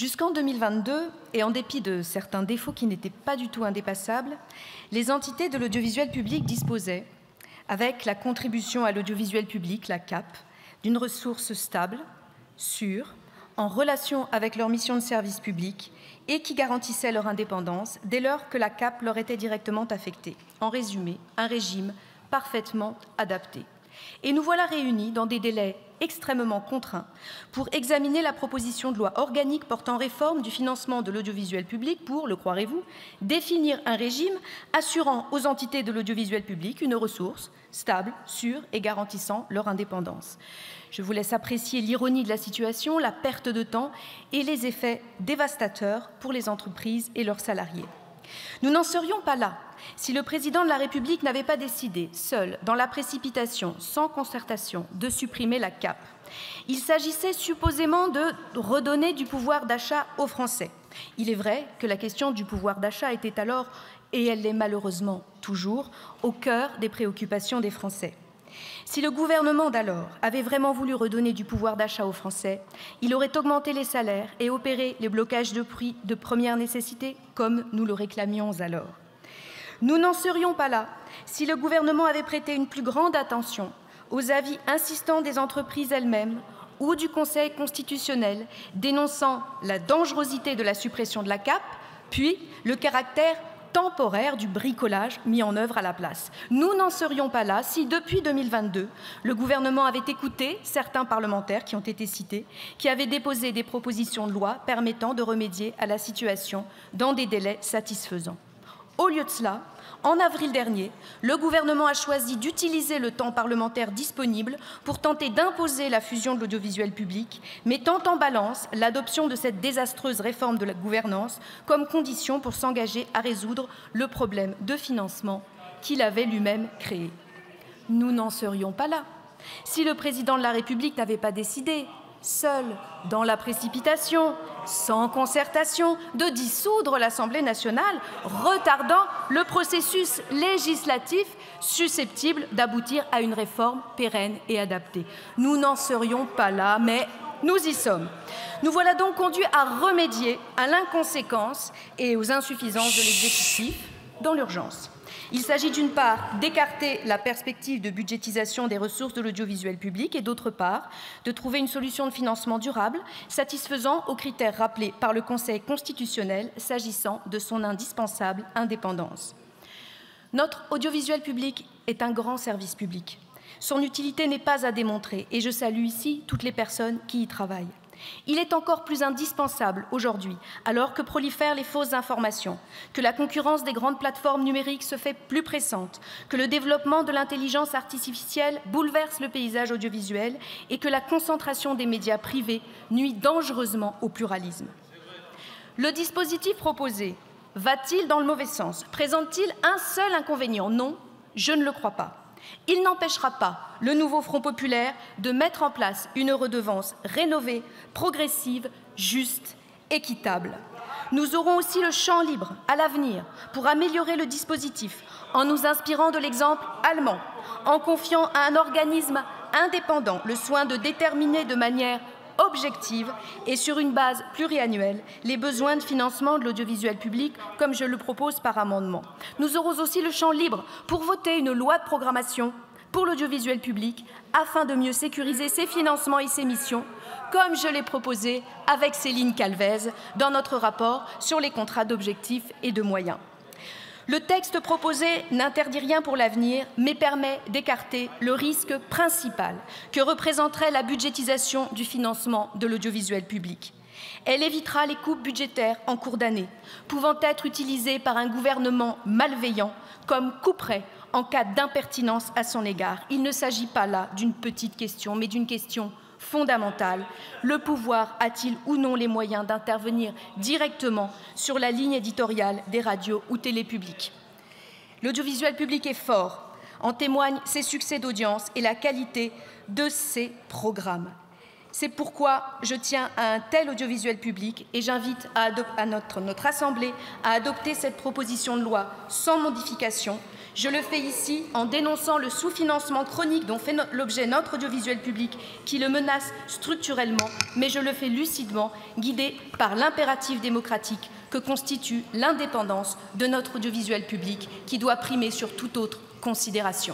Jusqu'en 2022, et en dépit de certains défauts qui n'étaient pas du tout indépassables, les entités de l'audiovisuel public disposaient, avec la contribution à l'audiovisuel public, la CAP, d'une ressource stable, sûre, en relation avec leur mission de service public et qui garantissait leur indépendance dès lors que la CAP leur était directement affectée. En résumé, un régime parfaitement adapté. Et nous voilà réunis dans des délais extrêmement contraints pour examiner la proposition de loi organique portant réforme du financement de l'audiovisuel public pour, le croirez-vous, définir un régime assurant aux entités de l'audiovisuel public une ressource stable, sûre et garantissant leur indépendance. Je vous laisse apprécier l'ironie de la situation, la perte de temps et les effets dévastateurs pour les entreprises et leurs salariés. Nous n'en serions pas là si le président de la République n'avait pas décidé, seul, dans la précipitation, sans concertation, de supprimer la CAP. Il s'agissait supposément de redonner du pouvoir d'achat aux Français. Il est vrai que la question du pouvoir d'achat était alors, et elle l'est malheureusement toujours, au cœur des préoccupations des Français. Si le gouvernement d'alors avait vraiment voulu redonner du pouvoir d'achat aux Français, il aurait augmenté les salaires et opéré les blocages de prix de première nécessité, comme nous le réclamions alors. Nous n'en serions pas là si le gouvernement avait prêté une plus grande attention aux avis insistants des entreprises elles-mêmes ou du Conseil constitutionnel dénonçant la dangerosité de la suppression de la CAP, puis le caractère temporaire du bricolage mis en œuvre à la place. Nous n'en serions pas là si, depuis 2022, le gouvernement avait écouté certains parlementaires qui ont été cités, qui avaient déposé des propositions de loi permettant de remédier à la situation dans des délais satisfaisants. Au lieu de cela, en avril dernier, le gouvernement a choisi d'utiliser le temps parlementaire disponible pour tenter d'imposer la fusion de l'audiovisuel public, mettant en balance l'adoption de cette désastreuse réforme de la gouvernance comme condition pour s'engager à résoudre le problème de financement qu'il avait lui-même créé. Nous n'en serions pas là si le président de la République n'avait pas décidé, seul, dans la précipitation, sans concertation, de dissoudre l'Assemblée nationale, retardant le processus législatif susceptible d'aboutir à une réforme pérenne et adaptée. Nous n'en serions pas là, mais nous y sommes. Nous voilà donc conduits à remédier à l'inconséquence et aux insuffisances de l'exécutif dans l'urgence. Il s'agit d'une part d'écarter la perspective de budgétisation des ressources de l'audiovisuel public et d'autre part de trouver une solution de financement durable satisfaisant aux critères rappelés par le Conseil constitutionnel s'agissant de son indispensable indépendance. Notre audiovisuel public est un grand service public. Son utilité n'est pas à démontrer et je salue ici toutes les personnes qui y travaillent. Il est encore plus indispensable aujourd'hui, alors que prolifèrent les fausses informations, que la concurrence des grandes plateformes numériques se fait plus pressante, que le développement de l'intelligence artificielle bouleverse le paysage audiovisuel et que la concentration des médias privés nuit dangereusement au pluralisme. Le dispositif proposé va-t-il dans le mauvais sens? Présente-t-il un seul inconvénient? Non, je ne le crois pas. Il n'empêchera pas le nouveau Front populaire de mettre en place une redevance rénovée, progressive, juste, équitable. Nous aurons aussi le champ libre à l'avenir pour améliorer le dispositif en nous inspirant de l'exemple allemand, en confiant à un organisme indépendant le soin de déterminer de manière objective et sur une base pluriannuelle les besoins de financement de l'audiovisuel public, comme je le propose par amendement. Nous aurons aussi le champ libre pour voter une loi de programmation pour l'audiovisuel public afin de mieux sécuriser ses financements et ses missions, comme je l'ai proposé avec Céline Calvez dans notre rapport sur les contrats d'objectifs et de moyens. Le texte proposé n'interdit rien pour l'avenir, mais permet d'écarter le risque principal que représenterait la budgétisation du financement de l'audiovisuel public. Elle évitera les coupes budgétaires en cours d'année, pouvant être utilisées par un gouvernement malveillant comme couperet en cas d'impertinence à son égard. Il ne s'agit pas là d'une petite question, mais d'une question fondamentale. Le pouvoir a-t-il ou non les moyens d'intervenir directement sur la ligne éditoriale des radios ou télé publiques? L'audiovisuel public est fort, en témoignent ses succès d'audience et la qualité de ses programmes. C'est pourquoi je tiens à un tel audiovisuel public et j'invite notre Assemblée à adopter cette proposition de loi sans modification, Je le fais ici en dénonçant le sous-financement chronique dont fait l'objet notre audiovisuel public, qui le menace structurellement, mais je le fais lucidement, guidé par l'impératif démocratique que constitue l'indépendance de notre audiovisuel public, qui doit primer sur toute autre considération.